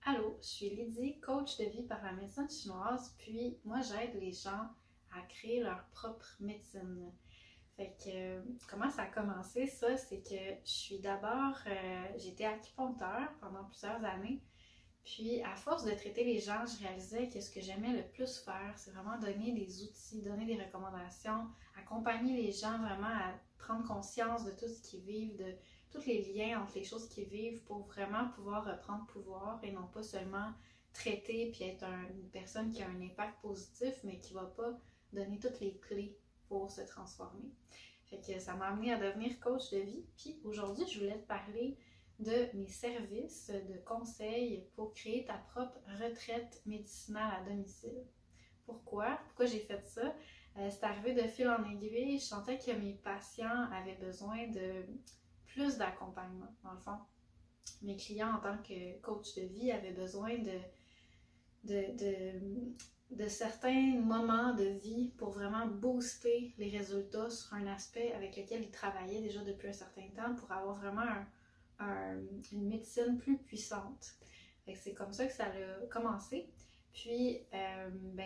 Allô, je suis Lydie, coach de vie par la médecine chinoise, puis moi j'aide les gens à créer leur propre médecine. Fait que comment ça a commencé ça, c'est que je suis d'abord, j'étais acupuncteur pendant plusieurs années, puis à force de traiter les gens, je réalisais que ce que j'aimais le plus faire, c'est vraiment donner des outils, donner des recommandations, accompagner les gens vraiment à prendre conscience de tout ce qu'ils vivent, de tous les liens entre les choses qu'ils vivent pour vraiment pouvoir reprendre pouvoir et non pas seulement traiter puis être une personne qui a un impact positif mais qui va pas donner toutes les clés pour se transformer. Fait que ça m'a amené à devenir coach de vie. Puis aujourd'hui, je voulais te parler de mes services de conseils pour créer ta propre retraite médicinale à domicile. Pourquoi? Pourquoi j'ai fait ça? C'est arrivé de fil en aiguille. Je sentais que mes patients avaient besoin de plus d'accompagnement. Dans le fond, mes clients en tant que coach de vie avaient besoin de certains moments de vie pour vraiment booster les résultats sur un aspect avec lequel ils travaillaient déjà depuis un certain temps pour avoir vraiment une médecine plus puissante. C'est comme ça que ça a commencé. Puis,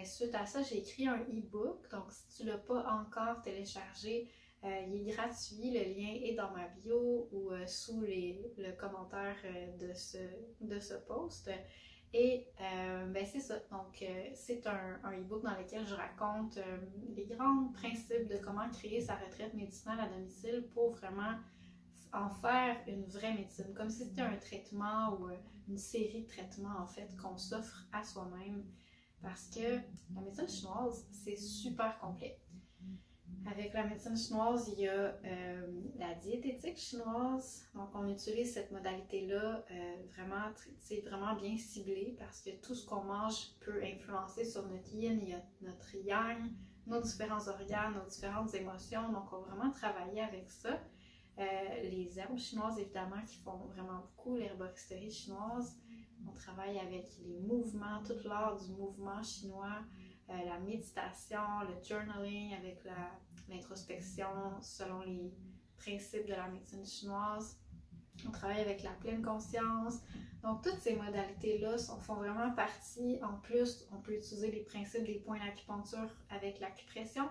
suite à ça, j'ai écrit un e-book. Donc, si tu ne l'as pas encore téléchargé, il est gratuit. Le lien est dans ma bio ou sous le commentaire de ce post. Et c'est ça. Donc, c'est un e-book dans lequel je raconte les grands principes de comment créer sa retraite médicinale à domicile pour vraiment en faire une vraie médecine, comme si c'était un traitement ou une série de traitements en fait qu'on s'offre à soi-même parce que la médecine chinoise, c'est super complet. Avec la médecine chinoise, il y a la diététique chinoise. Donc, on utilise cette modalité-là c'est vraiment bien ciblé parce que tout ce qu'on mange peut influencer sur notre yin, il y a notre yang, nos différents organes, nos différentes émotions. Donc, on va vraiment travailler avec ça. Les herbes chinoises, évidemment, qui font vraiment beaucoup, l'herboristerie chinoise. On travaille avec les mouvements, tout l'art du mouvement chinois, la méditation, le journaling, avec l'introspection selon les principes de la médecine chinoise. On travaille avec la pleine conscience. Donc, toutes ces modalités-là font vraiment partie. En plus, on peut utiliser les principes des points d'acupuncture avec l'acupression.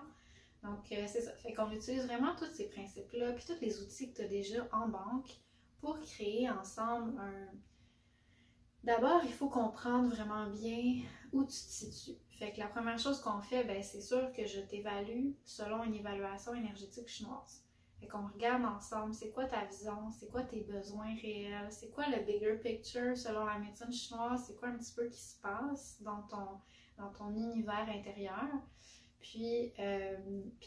Donc, c'est ça. Fait qu'on utilise vraiment tous ces principes-là, puis tous les outils que tu as déjà en banque pour créer ensemble un... D'abord, il faut comprendre vraiment bien où tu te situes. Fait que la première chose qu'on fait, c'est sûr que je t'évalue selon une évaluation énergétique chinoise. Fait qu'on regarde ensemble, c'est quoi ta vision, c'est quoi tes besoins réels, c'est quoi le bigger picture selon la médecine chinoise, c'est quoi un petit peu qui se passe dans ton univers intérieur. Puis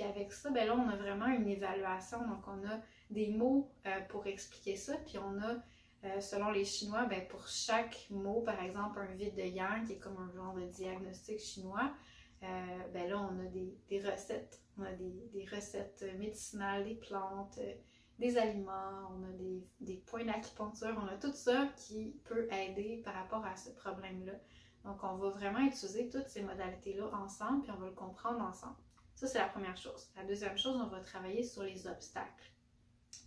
avec ça, là, on a vraiment une évaluation. Donc, on a des mots pour expliquer ça. Puis on a, selon les Chinois, pour chaque mot, par exemple, un vide de yang, qui est comme un genre de diagnostic chinois, là, on a des recettes. On a des recettes médicinales, des plantes, des aliments, on a des points d'acupuncture. On a tout ça qui peut aider par rapport à ce problème-là. Donc, on va vraiment utiliser toutes ces modalités-là ensemble, puis on va le comprendre ensemble. Ça, c'est la première chose. La deuxième chose, on va travailler sur les obstacles.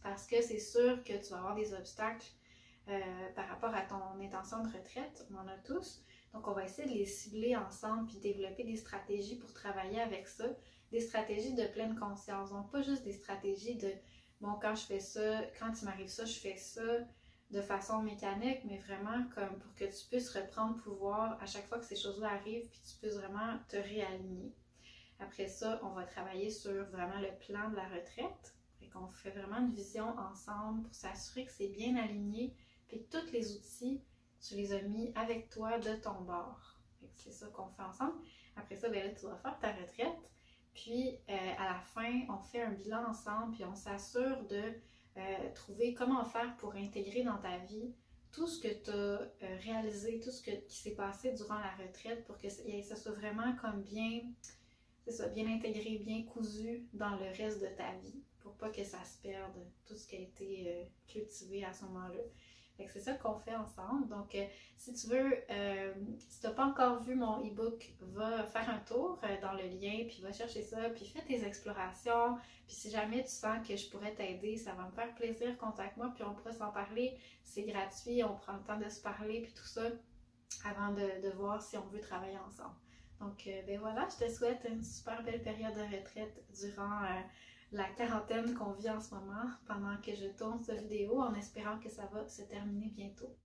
Parce que c'est sûr que tu vas avoir des obstacles par rapport à ton intention de retraite. On en a tous. Donc, on va essayer de les cibler ensemble, puis développer des stratégies pour travailler avec ça. Des stratégies de pleine conscience. Donc, pas juste des stratégies de, bon, quand je fais ça, quand il m'arrive ça, je fais ça de façon mécanique, mais vraiment comme pour que tu puisses reprendre pouvoir à chaque fois que ces choses-là arrivent, puis tu puisses vraiment te réaligner. Après ça, on va travailler sur vraiment le plan de la retraite. Fait qu'on fait vraiment une vision ensemble pour s'assurer que c'est bien aligné, puis que tous les outils, tu les as mis avec toi de ton bord. Fait que c'est ça qu'on fait ensemble. Après ça, là, tu vas faire ta retraite. Puis à la fin, on fait un bilan ensemble, puis on s'assure de trouver comment faire pour intégrer dans ta vie tout ce que tu as réalisé, tout ce qui s'est passé durant la retraite pour que ça soit vraiment comme bien intégré, bien cousu dans le reste de ta vie pour pas que ça se perde, tout ce qui a été cultivé à ce moment-là. Fait que c'est ça qu'on fait ensemble. Donc, si tu veux, si tu n'as pas encore vu mon e-book, va faire un tour dans le lien, puis va chercher ça, puis fais tes explorations. Puis si jamais tu sens que je pourrais t'aider, ça va me faire plaisir, contacte-moi, puis on pourra s'en parler. C'est gratuit, on prend le temps de se parler, puis tout ça. avant de voir si on veut travailler ensemble. Donc, ben voilà, je te souhaite une super belle période de retraite durant la quarantaine qu'on vit en ce moment, pendant que je tourne cette vidéo, en espérant que ça va se terminer bientôt.